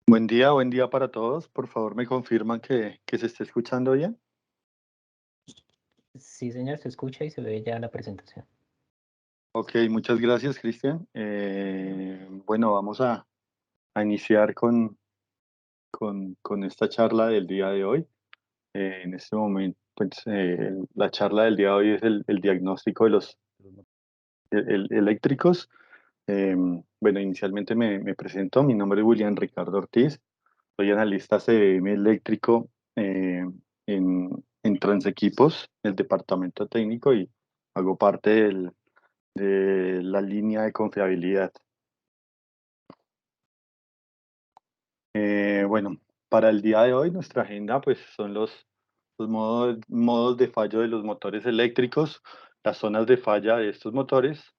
Buen día para todos. Por favor, me confirman que se esté escuchando bien. Sí, señor, se escucha y se ve ya la presentación. Ok, muchas gracias, Cristian. Bueno, vamos a iniciar con esta charla del día de hoy. En este momento, pues, la charla del día de hoy es el diagnóstico de los eléctricos. Eh, bueno, inicialmente me presento. Mi nombre es William Ricardo Ortiz. Soy analista CDM eléctrico en Transequipos, el departamento técnico, y hago parte de la línea de confiabilidad. Bueno, para el día de hoy nuestra agenda pues son los modos de fallo de los motores eléctricos, las zonas de falla de estos motores.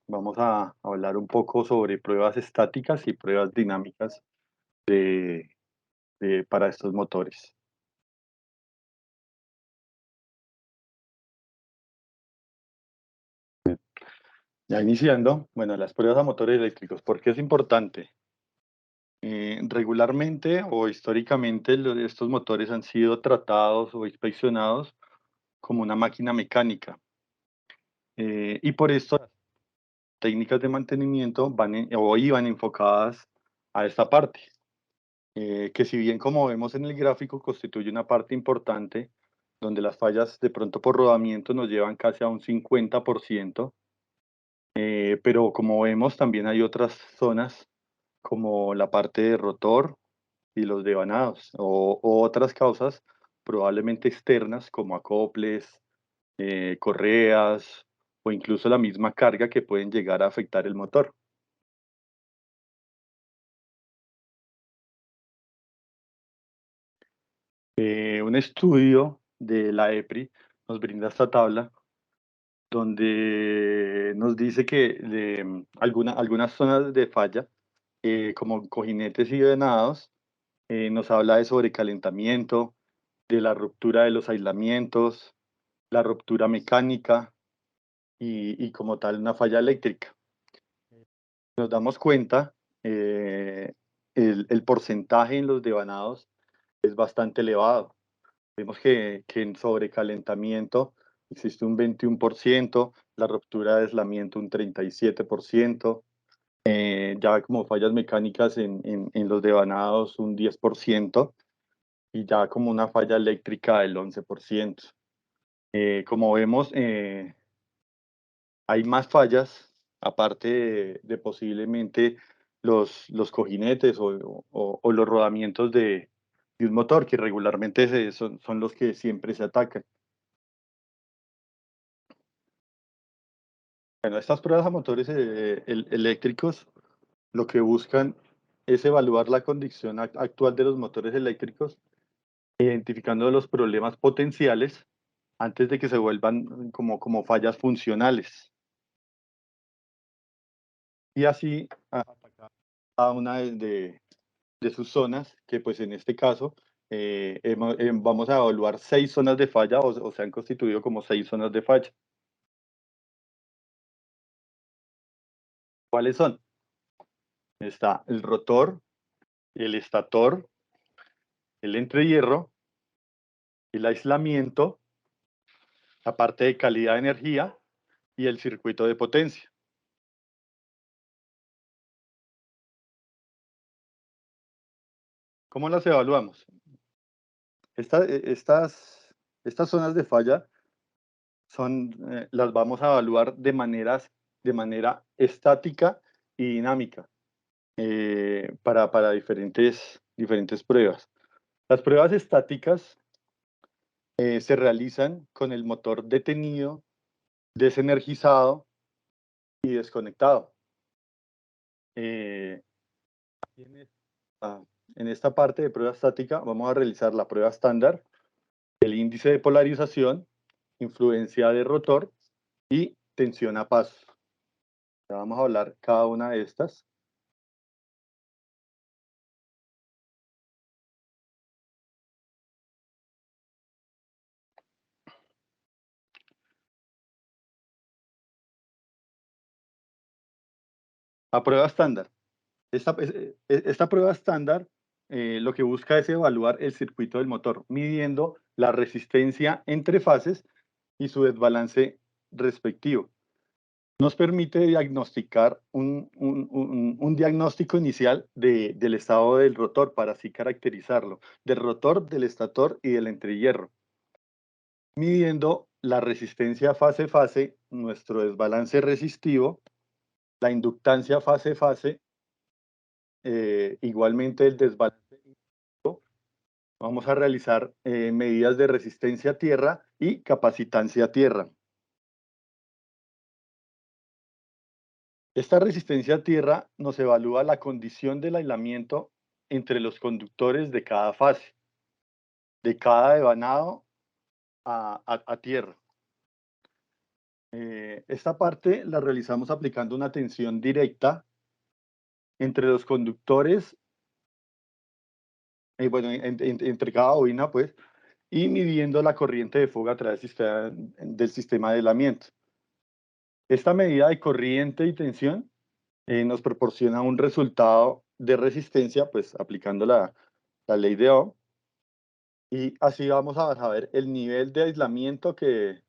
Vamos a hablar un poco sobre pruebas estáticas y pruebas dinámicas para estos motores. Ya iniciando, bueno, las pruebas a motores eléctricos. ¿Por qué es importante? Regularmente o históricamente estos motores han sido tratados o inspeccionados como una máquina mecánica, y por esto las técnicas de mantenimiento o iban enfocadas a esta parte, que si bien como vemos en el gráfico constituye una parte importante donde las fallas de pronto por rodamiento nos llevan casi a un 50%. Pero como vemos, también hay otras zonas como la parte de rotor y los devanados o otras causas probablemente externas como acoples, correas o incluso la misma carga que pueden llegar a afectar el motor. Un estudio de la EPRI nos brinda esta tabla donde nos dice que algunas zonas de falla, como cojinetes y venados, nos habla de sobrecalentamiento, de la ruptura de los aislamientos, la ruptura mecánica y como tal una falla eléctrica. Nos damos cuenta, eh, el porcentaje en los devanados es bastante elevado. Vemos que en sobrecalentamiento existe un 21%, la ruptura de aislamiento un 37%, ya como fallas mecánicas en los devanados un 10%, y ya como una falla eléctrica del 11%. Como vemos, hay más fallas, aparte de posiblemente los cojinetes o los rodamientos de un motor, que regularmente son los que siempre se atacan. Bueno, estas pruebas a motores eléctricos lo que buscan es evaluar la condición actual de los motores eléctricos, identificando los problemas potenciales antes de que se vuelvan como fallas funcionales. Y así atacar cada una de sus zonas, que pues en este caso vamos a evaluar 6 zonas de falla o se han constituido como 6 zonas de falla. ¿Cuáles son? Está el rotor, el estator, el entrehierro, el aislamiento, la parte de calidad de energía y el circuito de potencia. ¿Cómo las evaluamos? Estas zonas de falla las vamos a evaluar de manera estática y dinámica, para diferentes pruebas. Las pruebas estáticas se realizan con el motor detenido, desenergizado y desconectado. Eh, en esta en esta parte de prueba estática vamos a realizar la prueba estándar, el índice de polarización, influencia de rotor y tensión a pasos. Ya vamos a hablar cada una de estas. La prueba estándar Esta prueba estándar lo que busca es evaluar el circuito del motor, midiendo la resistencia entre fases y su desbalance respectivo. Nos permite diagnosticar un diagnóstico inicial del estado del rotor para así caracterizarlo, del rotor, del estator y del entrehierro, midiendo la resistencia fase-fase, nuestro desbalance resistivo, la inductancia fase-fase, igualmente el desbalance. Vamos a realizar medidas de resistencia a tierra y capacitancia a tierra. Esta resistencia a tierra nos evalúa la condición del aislamiento entre los conductores de cada fase, de cada devanado a tierra. Esta parte la realizamos aplicando una tensión directa entre los conductores, bueno, entre cada bobina, pues, y midiendo la corriente de fuga a través del sistema de aislamiento. Esta medida de corriente y tensión nos proporciona un resultado de resistencia, pues aplicando la ley de Ohm, y así vamos a saber el nivel de aislamiento que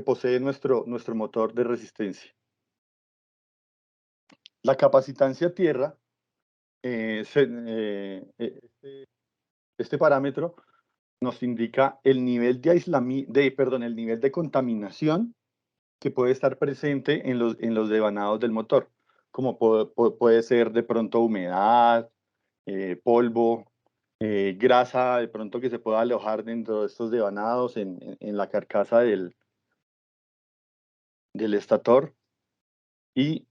posee nuestro motor de resistencia. La capacitancia a tierra, este parámetro nos indica el nivel de el nivel de contaminación que puede estar presente en los devanados del motor, como puede ser de pronto humedad, polvo, grasa de pronto que se pueda alojar dentro de estos devanados en la carcasa del estator. Y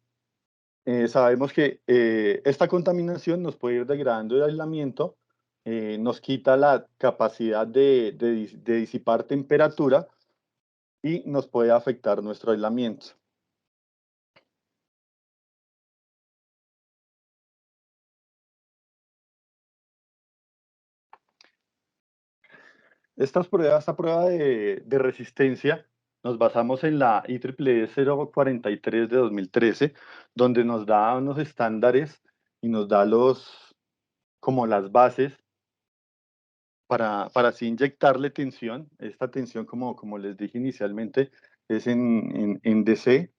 sabemos que esta contaminación nos puede ir degradando el aislamiento, nos quita la capacidad de disipar temperatura y nos puede afectar nuestro aislamiento. Esta prueba de resistencia nos basamos en la IEEE 043 de 2013, donde nos da unos estándares y nos da como las bases para así inyectarle tensión. Esta tensión, como les dije inicialmente, es en DC,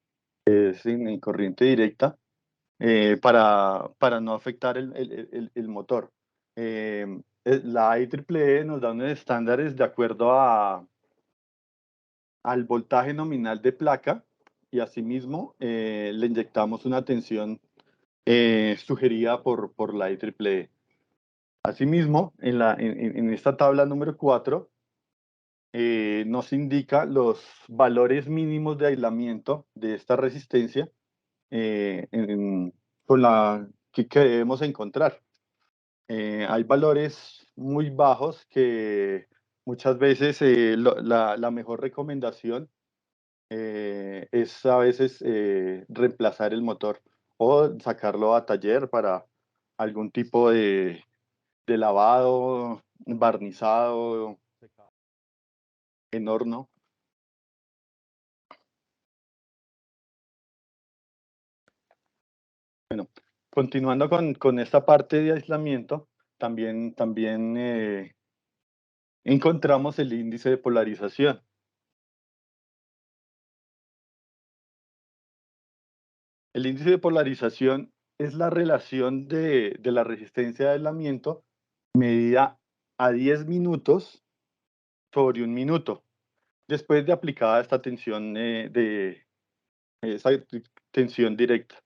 es en corriente directa, para no afectar el motor. La IEEE nos da unos estándares de acuerdo al voltaje nominal de placa y asimismo le inyectamos una tensión sugerida por la IEEE. Asimismo, en esta tabla número 4 nos indica los valores mínimos de aislamiento de esta resistencia con que debemos encontrar. Hay valores muy bajos que muchas veces la mejor recomendación es a veces reemplazar el motor o sacarlo a taller para algún tipo de lavado, barnizado, en horno. Bueno, continuando con esta parte de aislamiento, también encontramos el índice de polarización. El índice de polarización es la relación de la resistencia de aislamiento medida a 10 minutos sobre un minuto, después de aplicada esta tensión, esa tensión directa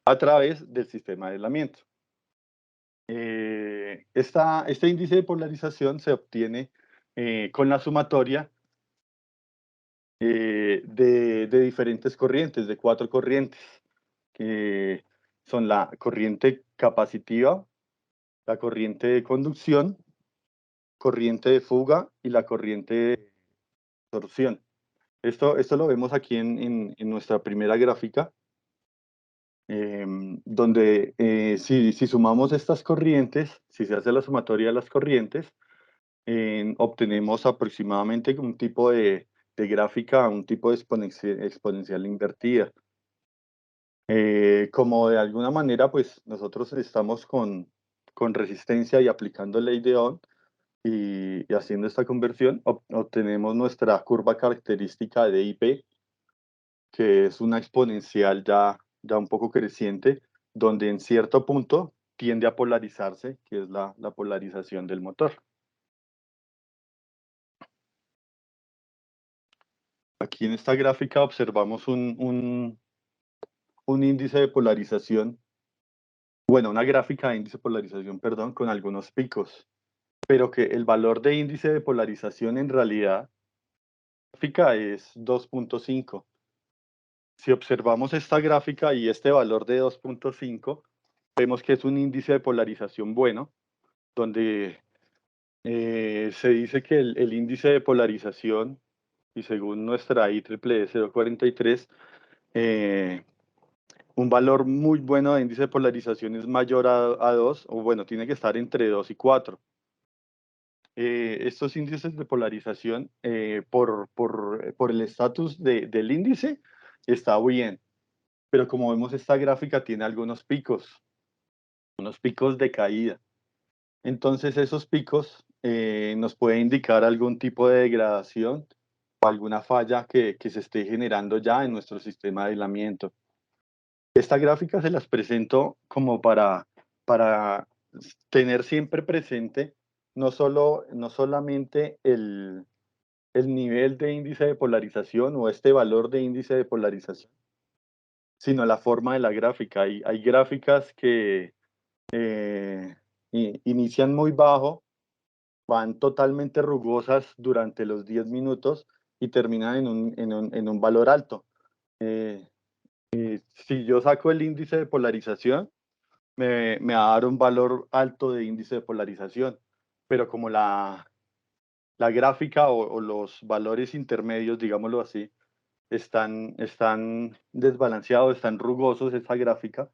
a través del sistema de aislamiento. Este índice de polarización se obtiene con la sumatoria de diferentes corrientes, de 4 corrientes, que son la corriente capacitiva, la corriente de conducción, corriente de fuga y la corriente de absorción. Esto lo vemos aquí en nuestra primera gráfica, donde si sumamos estas corrientes, si se hace la sumatoria de las corrientes, obtenemos aproximadamente un tipo de gráfica, un tipo de exponencial invertida. Como de alguna manera, pues nosotros estamos con resistencia y aplicando ley de Ohm y haciendo esta conversión, obtenemos nuestra curva característica de IP, que es una exponencial ya un poco creciente, donde en cierto punto tiende a polarizarse, que es la polarización del motor. Aquí en esta gráfica observamos un índice de polarización, bueno, una gráfica de índice de polarización, perdón, con algunos picos, pero que el valor de índice de polarización en realidad gráfica es 2.5. Si observamos esta gráfica y este valor de 2.5, vemos que es un índice de polarización bueno, donde se dice que el índice de polarización, y según nuestra IEEE 043, eh, un valor muy bueno de índice de polarización es mayor a 2, o bueno, tiene que estar entre 2 y 4. Estos índices de polarización, por el estatus del índice, está bien, pero como vemos esta gráfica tiene algunos picos, unos picos de caída. Entonces esos picos nos puede indicar algún tipo de degradación o alguna falla que se esté generando ya en nuestro sistema de aislamiento. Esta gráfica se las presento como para tener siempre presente no solamente el nivel de índice de polarización o este valor de índice de polarización, sino la forma de la gráfica. Hay gráficas que inician muy bajo, van totalmente rugosas durante los 10 minutos y terminan en un valor alto. Eh, si yo saco el índice de polarización, me va a dar un valor alto de índice de polarización, pero como la gráfica o los valores intermedios, digámoslo así, están desbalanceados, están rugosos esa gráfica,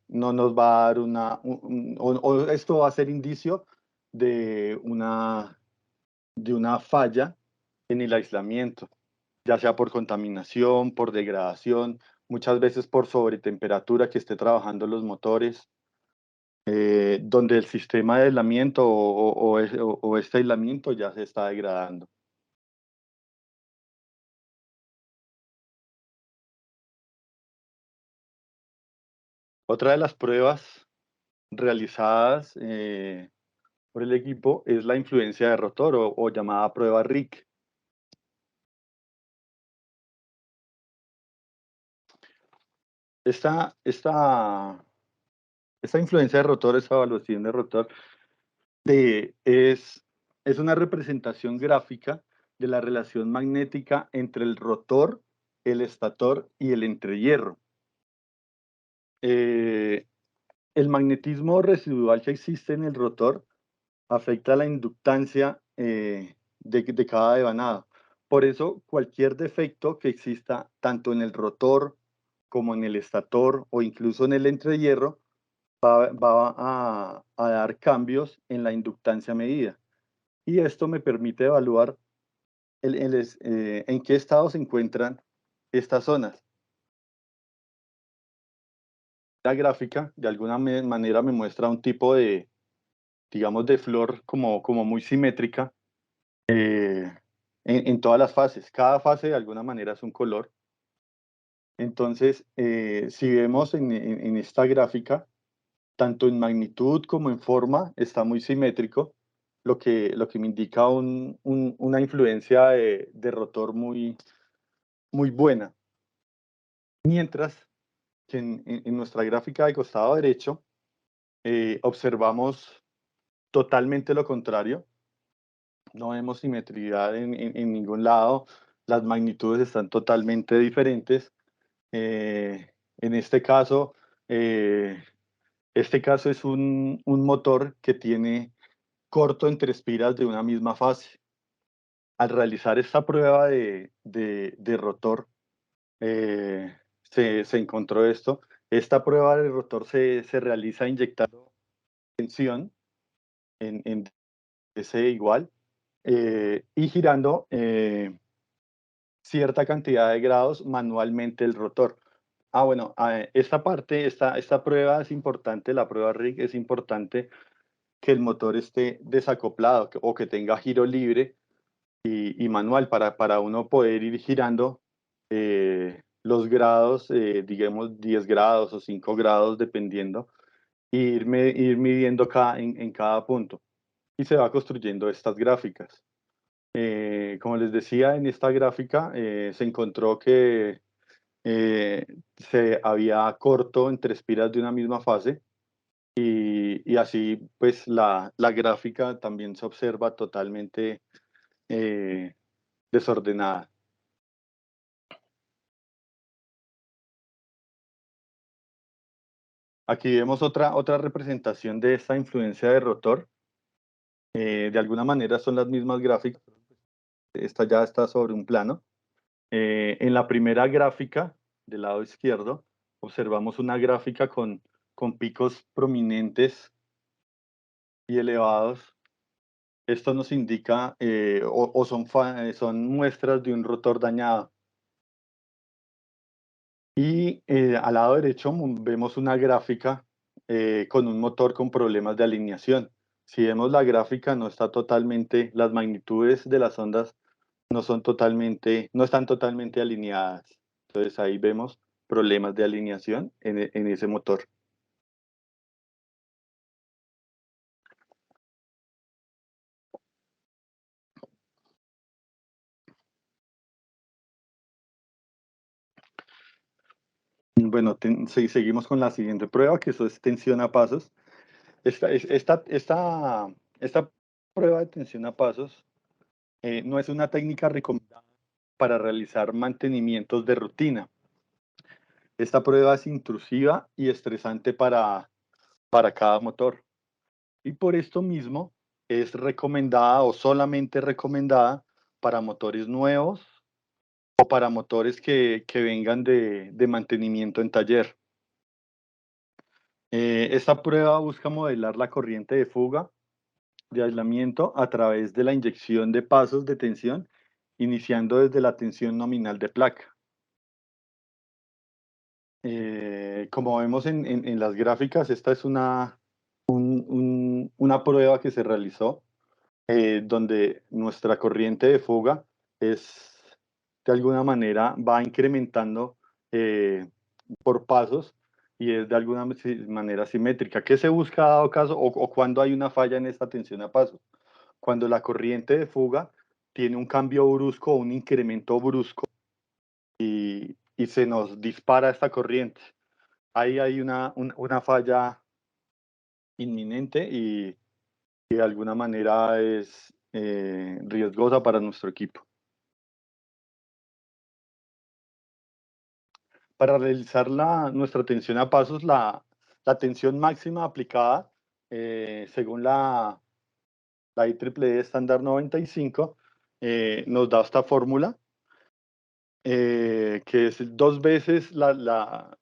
no nos va a dar o esto va a ser indicio de una falla en el aislamiento, ya sea por contaminación, por degradación, muchas veces por sobretemperatura que esté trabajando los motores, donde el sistema de aislamiento o este aislamiento ya se está degradando. Otra de las pruebas realizadas por el equipo es la influencia de rotor o llamada prueba RIC. Esta, esta, esta influencia de rotor, esta evaluación de rotor, de, es, es una representación gráfica de la relación magnética entre el rotor, el estator y el entrehierro. Eh, el magnetismo residual que existe en el rotor afecta la inductancia de cada devanado. Por eso, cualquier defecto que exista tanto en el rotor como en el estator o incluso en el entrehierro va a dar cambios en la inductancia medida. Y esto me permite evaluar en qué estado se encuentran estas zonas. La gráfica de alguna manera me muestra un tipo de, digamos, de flor como muy simétrica en todas las fases. Cada fase de alguna manera es un color. Entonces, si vemos en esta gráfica, tanto en magnitud como en forma, está muy simétrico, lo que me indica una influencia de rotor muy buena. Mientras que en nuestra gráfica de costado derecho, observamos totalmente lo contrario. No vemos simetría en ningún lado, las magnitudes están totalmente diferentes. En eh, este caso es un motor que tiene corto entre espiras de una misma fase. Al realizar esta prueba de rotor, se encontró esto. Esta prueba de rotor se realiza inyectando tensión en DC igual y girando cierta cantidad de grados manualmente el rotor. Bueno, esta parte, esta prueba es importante, la prueba RIG es importante que el motor esté desacoplado o que tenga giro libre y manual para uno poder ir girando los grados, digamos 10 grados o 5 grados dependiendo, e ir midiendo en cada punto. Y se va construyendo estas gráficas. Como les decía, en esta gráfica se encontró que se había corto entre espiras de una misma fase y así pues la gráfica también se observa totalmente eh, desordenada. Aquí vemos otra representación de esta influencia de rotor. De alguna manera son las mismas gráficas. Esta ya está sobre un plano. En la primera gráfica del lado izquierdo observamos una gráfica con picos prominentes y elevados. Esto nos indica o son muestras de un rotor dañado. Y al lado derecho vemos una gráfica con un motor con problemas de alineación. Si vemos la gráfica, no está totalmente, las magnitudes de las ondas no están totalmente alineadas. Entonces ahí vemos problemas de alineación en ese motor. Bueno, seguimos con la siguiente prueba, que eso es tensión a pasos. Esta prueba de tensión a pasos no es una técnica recomendada para realizar mantenimientos de rutina. Esta prueba es intrusiva y estresante para cada motor. Y por esto mismo es recomendada o solamente recomendada para motores nuevos o para motores que vengan de mantenimiento en taller. Esta prueba busca modelar la corriente de fuga de aislamiento a través de la inyección de pasos de tensión, iniciando desde la tensión nominal de placa. Como vemos en las gráficas, esta es una prueba que se realizó donde nuestra corriente de fuga es, de alguna manera, va incrementando por pasos y es de alguna manera simétrica. ¿Qué se busca dado caso o cuando hay una falla en esta tensión a pasos? Cuando la corriente de fuga tiene un cambio brusco o un incremento brusco y se nos dispara esta corriente. Ahí hay una falla inminente y de alguna manera es riesgosa para nuestro equipo. Para realizar nuestra tensión a pasos, la tensión máxima aplicada según la IEEE estándar 95 nos da esta fórmula que es dos veces la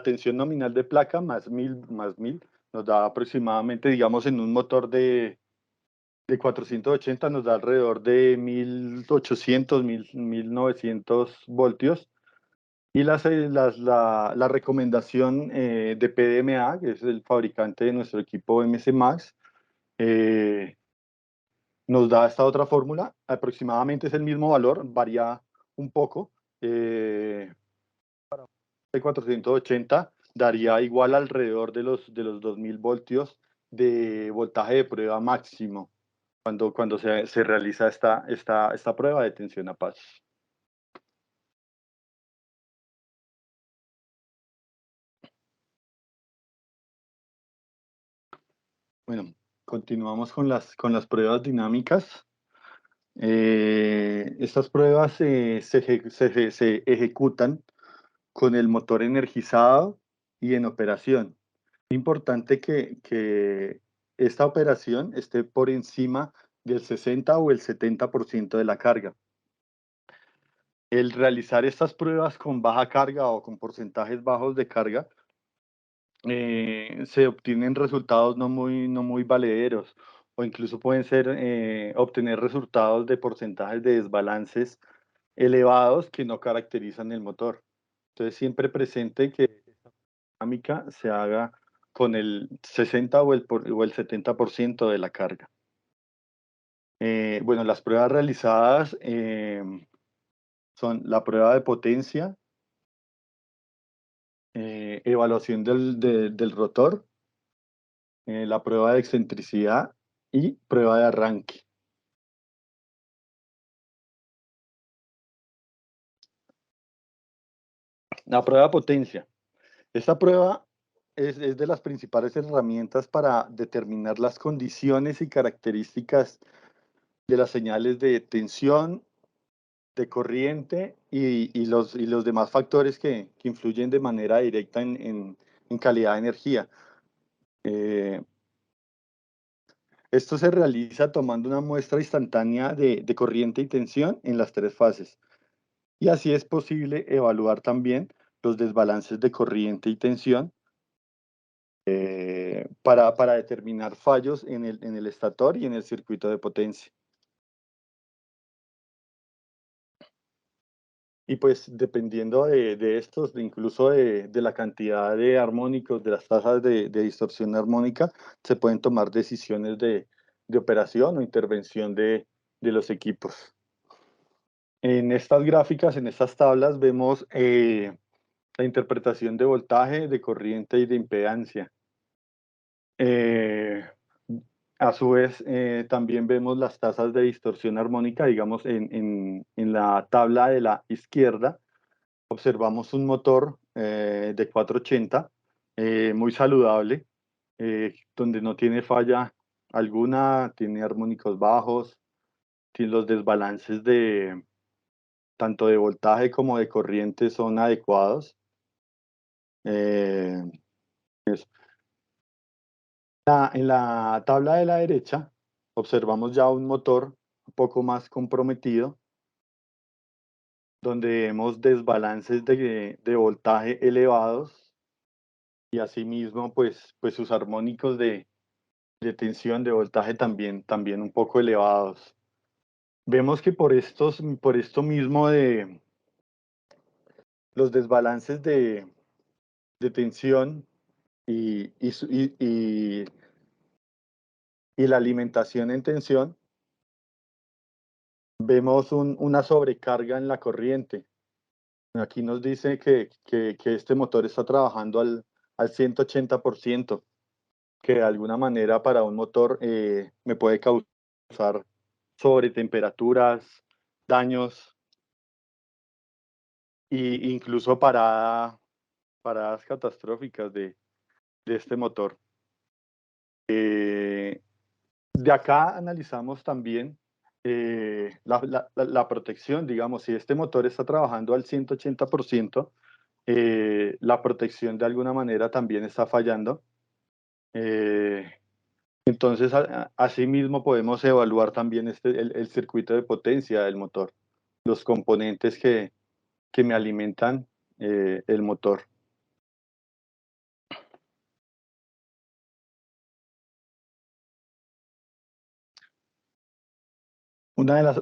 tensión nominal de placa más 1000 nos da aproximadamente, digamos, en un motor de 480 nos da alrededor de 1800, 1900 voltios. Y la recomendación de PDMA, que es el fabricante de nuestro equipo MS Max, eh, nos da esta otra fórmula. Aproximadamente es el mismo valor, varía un poco. De 480 daría igual alrededor de los 2000 voltios de voltaje de prueba máximo cuando se realiza esta prueba de tensión a pasos. Bueno, continuamos con las pruebas dinámicas. Estas pruebas se ejecutan con el motor energizado y en operación. Es importante que esta operación esté por encima del 60 o el 70% de la carga. El realizar estas pruebas con baja carga o con porcentajes bajos de carga se obtienen resultados no muy valederos o incluso pueden ser obtener resultados de porcentajes de desbalances elevados que no caracterizan el motor. Entonces, siempre presente que esta dinámica se haga con el 60 o el 70% de la carga. Bueno, las pruebas realizadas son la prueba de potencia, evaluación del rotor, la prueba de excentricidad y prueba de arranque. La prueba de potencia. Esta prueba es de las principales herramientas para determinar las condiciones y características de las señales de tensión, de corriente y los demás factores que influyen de manera directa en calidad de energía. Esto se realiza tomando una muestra instantánea de corriente y tensión en las tres fases. Y así es posible evaluar también los desbalances de corriente y tensión para determinar fallos en el estator y en el circuito de potencia. Y pues dependiendo de estos, incluso de la cantidad de armónicos, de las tasas de distorsión armónica, se pueden tomar decisiones de operación o intervención de los equipos. En estas gráficas, en estas tablas, vemos la interpretación de voltaje, de corriente y de impedancia. Eh, a su vez, también vemos las tasas de distorsión armónica, digamos, en la tabla de la izquierda, observamos un motor de 480, muy saludable, donde no tiene falla alguna, tiene armónicos bajos, tiene los desbalances de tanto de voltaje como de corriente son adecuados. Eh, en la tabla de la derecha observamos ya un motor un poco más comprometido, donde vemos desbalances de voltaje elevados y asimismo pues sus armónicos de tensión, de voltaje también un poco elevados. Vemos que por esto mismo de los desbalances de tensión y, y, su- y la alimentación en tensión, vemos una sobrecarga en la corriente. Aquí nos dice que este motor está trabajando al 180%, que de alguna manera para un motor me puede causar sobretemperaturas, daños e incluso paradas catastróficas de este motor. De acá analizamos también la protección, digamos, si este motor está trabajando al 180%, la protección de alguna manera también está fallando. Eh, entonces, asimismo podemos evaluar también el circuito de potencia del motor, los componentes que me alimentan el motor.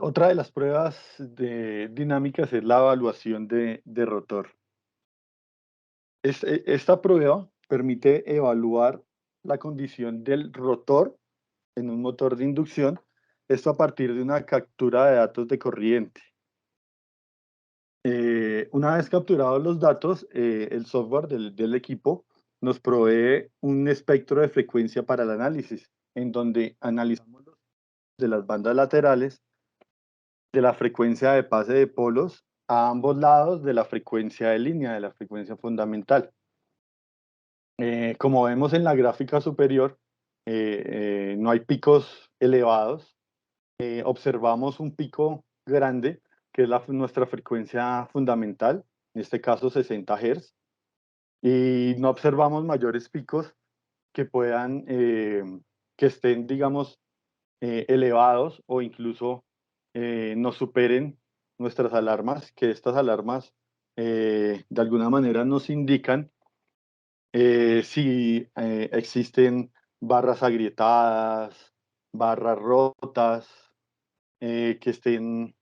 Otra de las pruebas dinámicas es la evaluación de rotor. Esta prueba permite evaluar la condición del rotor en un motor de inducción, esto a partir de una captura de datos de corriente. Una vez capturados los datos, el software del equipo nos provee un espectro de frecuencia para el análisis, en donde analizamos de las bandas laterales, de la frecuencia de pase de polos a ambos lados de la frecuencia de línea, de la frecuencia fundamental. Como vemos en la gráfica superior, no hay picos elevados. Observamos un pico grande, que es nuestra frecuencia fundamental, en este caso 60 Hz, y no observamos mayores picos que puedan, que estén, digamos, elevados o incluso nos superen nuestras alarmas, que estas alarmas de alguna manera nos indican si existen barras agrietadas, barras rotas, que estén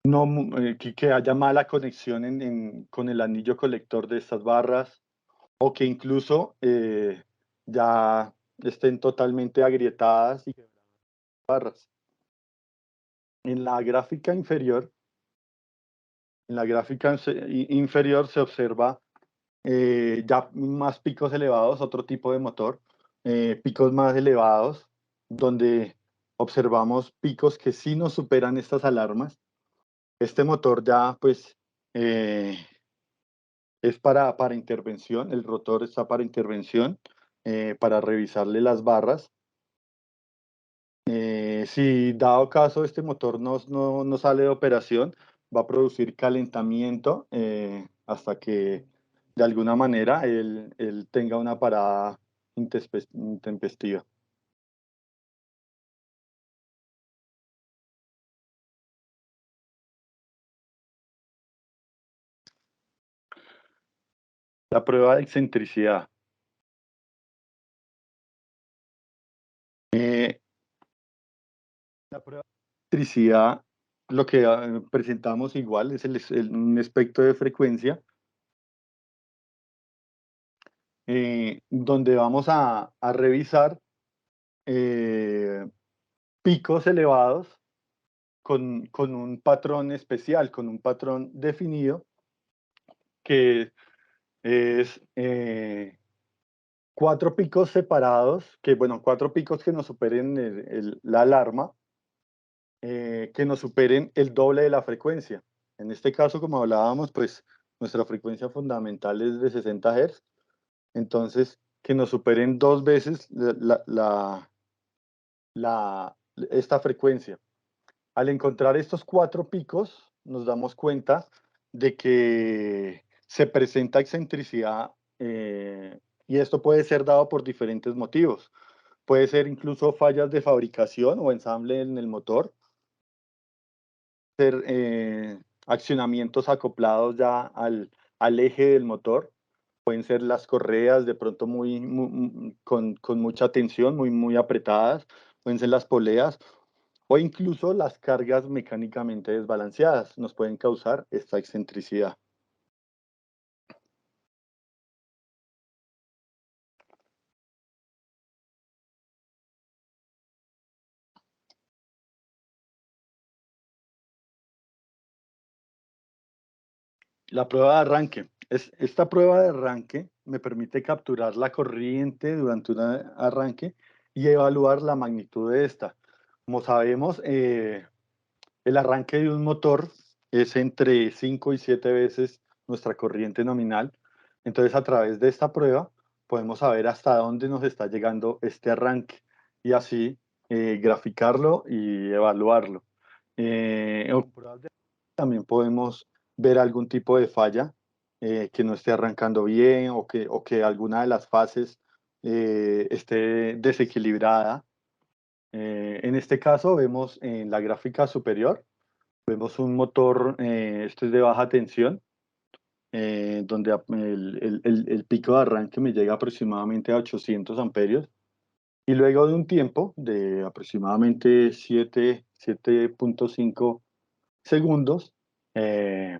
no, que haya mala conexión con el anillo colector de estas barras o que incluso ya estén totalmente agrietadas y barras. En la gráfica inferior, en la gráfica inferior se observa ya más picos elevados, otro tipo de motor, picos más elevados, donde observamos picos que sí nos superan estas alarmas. Este motor ya pues eh, es para intervención, el rotor está para intervención, para revisarle las barras. Si dado caso este motor no sale de operación, va a producir calentamiento hasta que de alguna manera él tenga una parada intempestiva. La prueba de excentricidad. Eh, la prueba de excentricidad, lo que presentamos igual es un espectro de frecuencia donde vamos a revisar eh, picos elevados con un patrón especial, con un patrón definido, que es cuatro picos separados, bueno, cuatro picos que nos superen la alarma, que nos superen el doble de la frecuencia. En este caso, como hablábamos, pues nuestra frecuencia fundamental es de 60 Hz, entonces que nos superen dos veces esta frecuencia. Al encontrar estos cuatro picos, nos damos cuenta de que se presenta excentricidad y esto puede ser dado por diferentes motivos. Puede ser incluso fallas de fabricación o ensamble en el motor, ser accionamientos acoplados ya al eje del motor, pueden ser las correas de pronto con mucha tensión, muy apretadas, pueden ser las poleas o incluso las cargas mecánicamente desbalanceadas nos pueden causar esta excentricidad. La prueba de arranque. Esta prueba de arranque me permite capturar la corriente durante un arranque y evaluar la magnitud de esta. Como sabemos, el arranque de un motor es entre 5 y 7 veces nuestra corriente nominal. Entonces, a través de esta prueba, podemos saber hasta dónde nos está llegando este arranque y así graficarlo y evaluarlo. En pruebas también podemos ver algún tipo de falla que no esté arrancando bien o que alguna de las fases esté desequilibrada. En este caso vemos en la gráfica superior, vemos un motor, esto es de baja tensión, donde el pico de arranque me llega aproximadamente a 800 amperios y luego de un tiempo de aproximadamente 7.5 segundos, eh,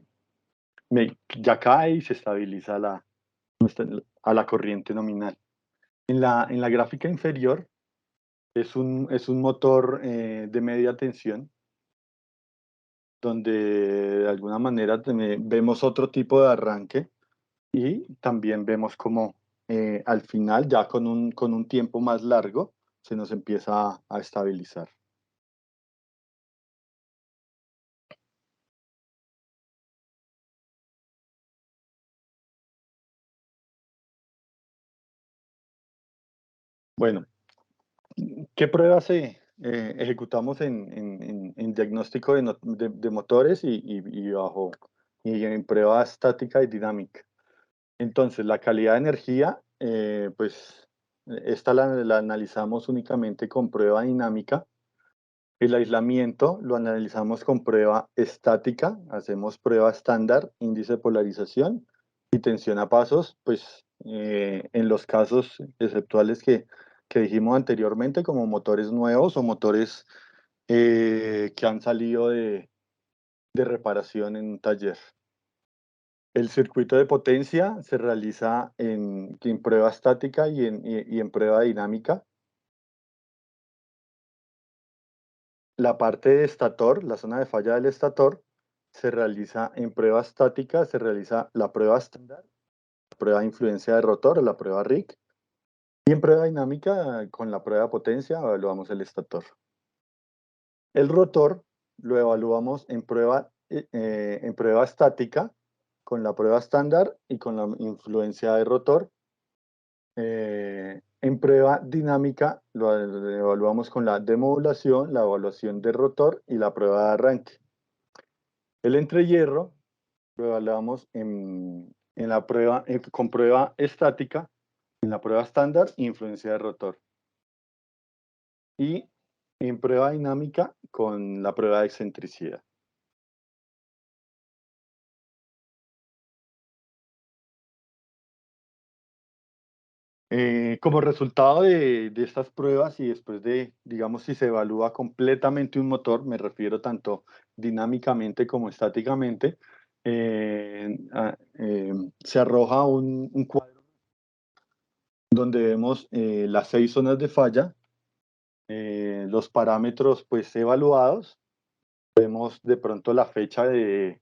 ya cae y se estabiliza a la corriente nominal. En la gráfica inferior es un motor de media tensión, donde de alguna manera vemos otro tipo de arranque y también vemos como al final, ya con un tiempo más largo, se nos empieza a estabilizar. Bueno, ¿qué pruebas ejecutamos en diagnóstico de motores y en prueba estática y dinámica? Entonces, la calidad de energía, pues esta la analizamos únicamente con prueba dinámica. El aislamiento lo analizamos con prueba estática, hacemos prueba estándar, índice de polarización y tensión a pasos, pues en los casos exceptuales que dijimos anteriormente, como motores nuevos o motores que han salido de reparación en un taller. El circuito de potencia se realiza en prueba estática y en prueba dinámica. La parte de estator, la zona de falla del estator, se realiza en prueba estática, se realiza la prueba estándar, la prueba de influencia de rotor, la prueba RIC, y en prueba dinámica, con la prueba de potencia, evaluamos el estator. El rotor lo evaluamos en prueba estática, con la prueba estándar y con la influencia de rotor. En prueba dinámica lo evaluamos con la demodulación, la evaluación de rotor y la prueba de arranque. El entrehierro lo evaluamos en la prueba, con prueba estática, en la prueba estándar e influencia de rotor. Y en prueba dinámica con la prueba de excentricidad. Como resultado de estas pruebas y después de, digamos, si se evalúa completamente un motor, me refiero tanto dinámicamente como estáticamente, se arroja un cuadro donde vemos las 6 zonas de falla, los parámetros pues evaluados, vemos de pronto la fecha de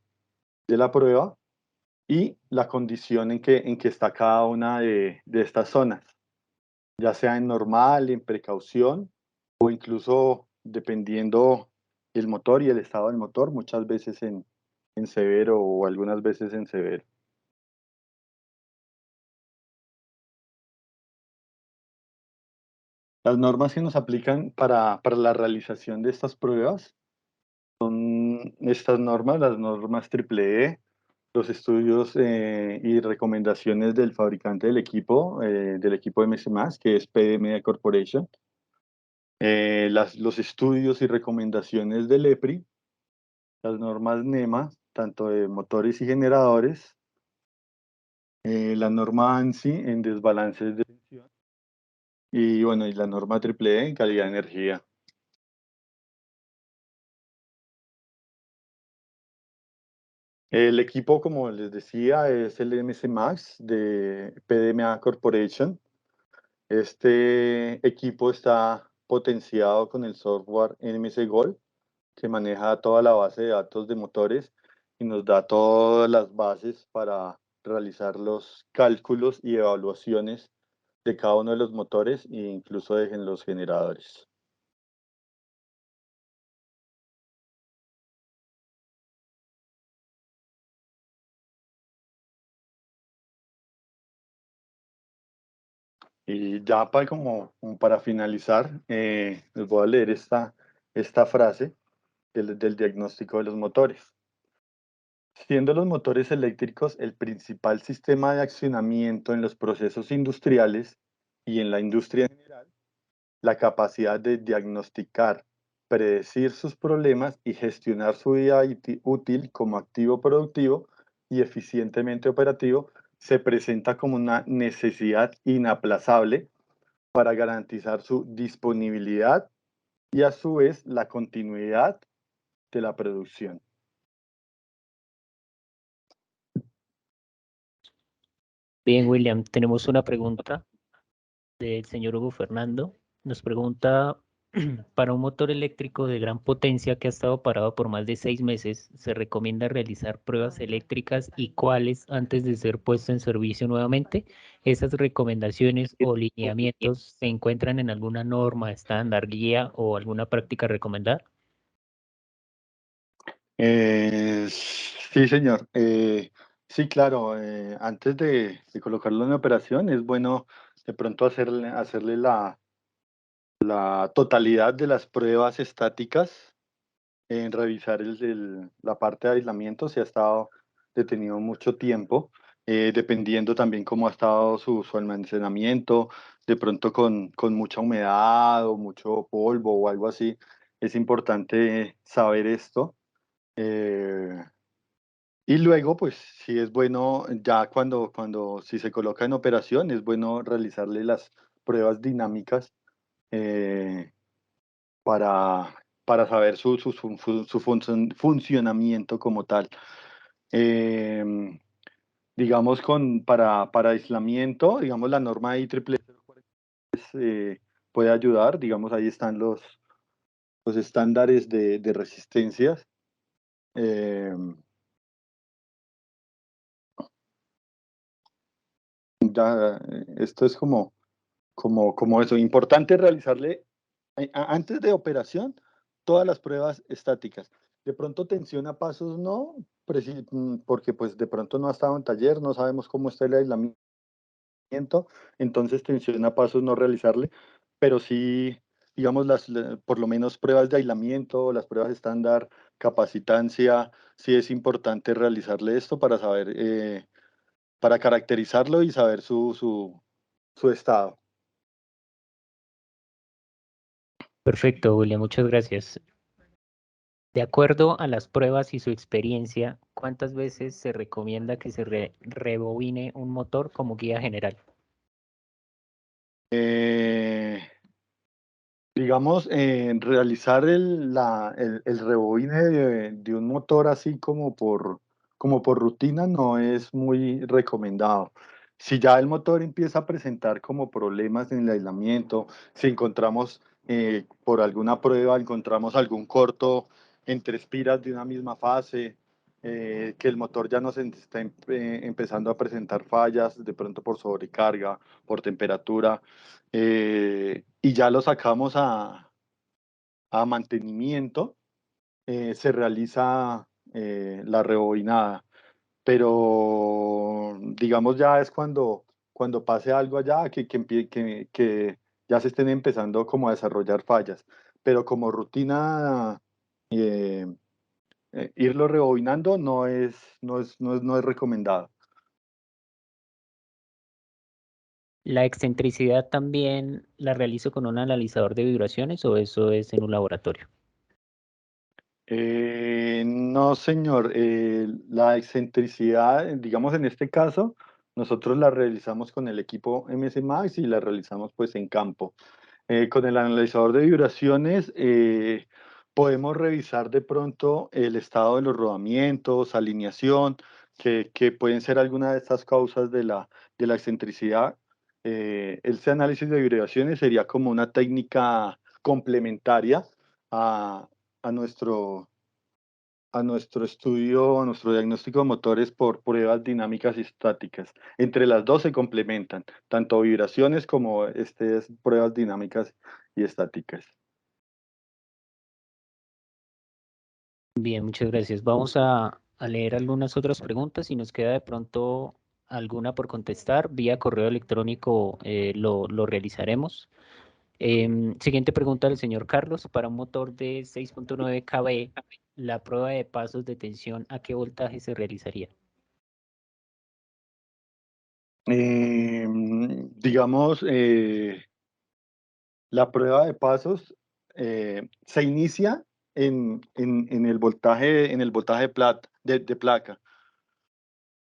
la prueba y la condición en que está cada una de estas zonas, ya sea en normal, en precaución o incluso dependiendo el motor y el estado del motor, muchas veces en severo o algunas veces en severo. Las normas que nos aplican para la realización de estas pruebas son estas normas, las normas EEE, los estudios y recomendaciones del fabricante del equipo MS+, que es PD Media Corporation, los estudios y recomendaciones del EPRI, las normas NEMA, tanto de motores y generadores, la norma ANSI en desbalances de tensión y bueno, y la norma EEE en calidad de energía. El equipo, como les decía, es el MC Max de PDMA Corporation. Este equipo está potenciado con el software NMC Gold, que maneja toda la base de datos de motores y nos da todas las bases para realizar los cálculos y evaluaciones de cada uno de los motores e incluso de los generadores. Y ya como para finalizar, les voy a leer esta frase del diagnóstico de los motores. Siendo los motores eléctricos el principal sistema de accionamiento en los procesos industriales y en la industria en general, la capacidad de diagnosticar, predecir sus problemas y gestionar su vida útil como activo productivo y eficientemente operativo se presenta como una necesidad inaplazable para garantizar su disponibilidad y a su vez la continuidad de la producción. Bien, William, tenemos una pregunta del señor Hugo Fernando. Nos pregunta, para un motor eléctrico de gran potencia que ha estado parado por más de 6 meses, ¿se recomienda realizar pruebas eléctricas y cuáles antes de ser puesto en servicio nuevamente? ¿Esas recomendaciones o lineamientos se encuentran en alguna norma, estándar, guía o alguna práctica recomendada? Sí, señor. Sí, claro. Antes de colocarlo en operación, es bueno de pronto hacerle la totalidad de las pruebas estáticas, en revisar la parte de aislamiento, si ha estado detenido mucho tiempo, dependiendo también cómo ha estado su almacenamiento, de pronto con mucha humedad o mucho polvo o algo así. Es importante saber esto. Eh, y luego, pues sí es bueno, ya si se coloca en operación, es bueno realizarle las pruebas dinámicas eh, para para saber su funcionamiento como tal. Em, digamos, para aislamiento, digamos, la norma IEEE puede ayudar, digamos, ahí están los estándares de resistencias. Esto es como eso. Importante realizarle antes de operación todas las pruebas estáticas. De pronto tensión a pasos no, porque pues de pronto no ha estado en taller, no sabemos cómo está el aislamiento, entonces tensión a pasos no realizarle, pero sí, digamos, por lo menos pruebas de aislamiento, las pruebas estándar, capacitancia, sí es importante realizarle esto para saber, para caracterizarlo y saber su estado. Perfecto, William, muchas gracias. De acuerdo a las pruebas y su experiencia, ¿cuántas veces se recomienda que se rebobine un motor como guía general? Eh, digamos, realizar el rebobine de un motor así como por rutina no es muy recomendado. Si ya el motor empieza a presentar como problemas en el aislamiento, si encontramos por alguna prueba, encontramos algún corto entre espiras de una misma fase, que el motor ya nos está empezando a presentar fallas, de pronto por sobrecarga, por temperatura, y ya lo sacamos a mantenimiento, se realiza la rebobinada, pero digamos ya es cuando pase algo allá que ya se estén empezando como a desarrollar fallas, pero como rutina eh, irlo rebobinando no es recomendado. ¿La excentricidad también la realizo con un analizador de vibraciones o eso es en un laboratorio? No, señor. La excentricidad, digamos en este caso, nosotros la realizamos con el equipo MS Max y la realizamos pues en campo. Con el analizador de vibraciones podemos revisar de pronto el estado de los rodamientos, alineación, que pueden ser alguna de estas causas de la excentricidad. Ese análisis de vibraciones sería como una técnica complementaria a, a nuestro, a nuestro estudio, a nuestro diagnóstico de motores por pruebas dinámicas y estáticas. Entre las dos se complementan, tanto vibraciones como pruebas dinámicas y estáticas. Bien, muchas gracias. Vamos a leer algunas otras preguntas. Si nos queda de pronto alguna por contestar, vía correo electrónico lo realizaremos. Siguiente pregunta del señor Carlos. Para un motor de 6.9 kV, la prueba de pasos de tensión, ¿a qué voltaje se realizaría? Digamos, la prueba de pasos se inicia en el voltaje de placa,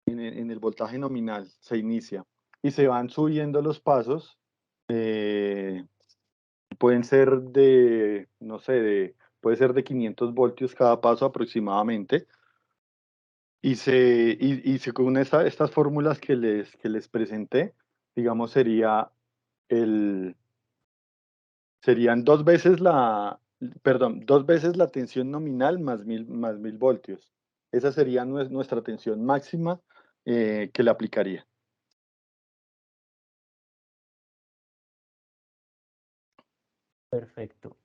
en el voltaje nominal se inicia y se van subiendo los pasos. eh, Pueden ser no sé, puede ser de 500 voltios cada paso aproximadamente. Y según estas fórmulas que les presenté, digamos, serían dos veces la tensión nominal más 1000 voltios. Esa sería nuestra tensión máxima que le aplicaría. Perfecto.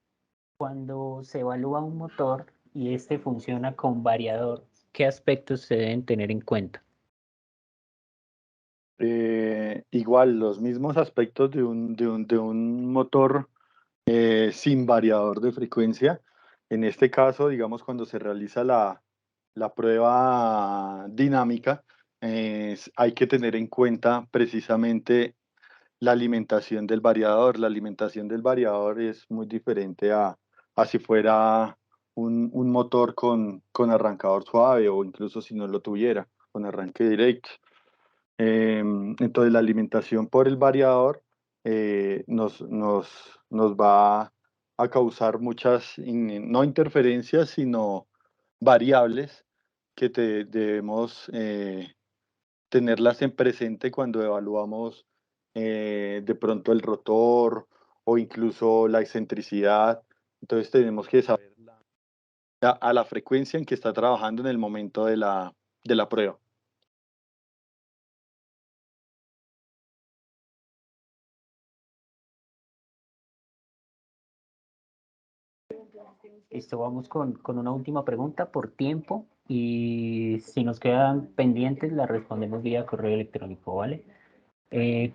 Cuando se evalúa un motor y este funciona con variador, ¿qué aspectos se deben tener en cuenta? Igual, los mismos aspectos de un motor sin variador de frecuencia. En este caso, digamos, cuando se realiza la prueba dinámica, hay que tener en cuenta precisamente la alimentación del variador. La alimentación del variador es muy diferente a si fuera un motor con arrancador suave o incluso si no lo tuviera, con arranque directo. Entonces la alimentación por el variador nos va a causar muchas, no interferencias, sino variables que debemos tenerlas en presente cuando evaluamos de pronto el rotor o incluso la excentricidad. Entonces tenemos que saber a la frecuencia en que está trabajando en el momento de la prueba. Listo, vamos con una última pregunta por tiempo y si nos quedan pendientes las respondemos vía correo electrónico, ¿vale?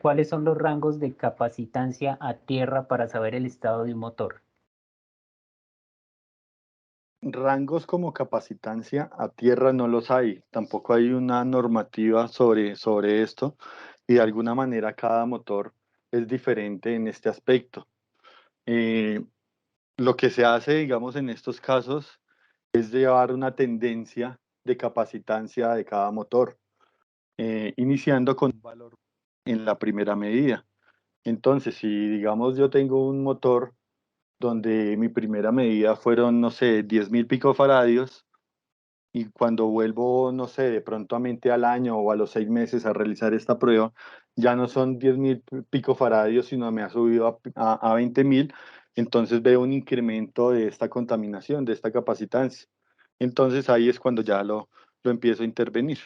¿Cuáles son los rangos de capacitancia a tierra para saber el estado de un motor? Rangos como capacitancia a tierra no los hay, tampoco hay una normativa sobre esto y de alguna manera cada motor es diferente en este aspecto. Eh, lo que se hace, digamos, en estos casos es llevar una tendencia de capacitancia de cada motor, iniciando con un valor en la primera medida. Entonces, si digamos yo tengo un motor donde mi primera medida fueron, no sé, 10.000 picofaradios, y cuando vuelvo, no sé, de prontamente al año o a los 6 meses a realizar esta prueba, ya no son 10.000 picofaradios, sino me ha subido a 20.000, entonces veo un incremento de esta contaminación, de esta capacitancia. Entonces ahí es cuando ya lo empiezo a intervenir.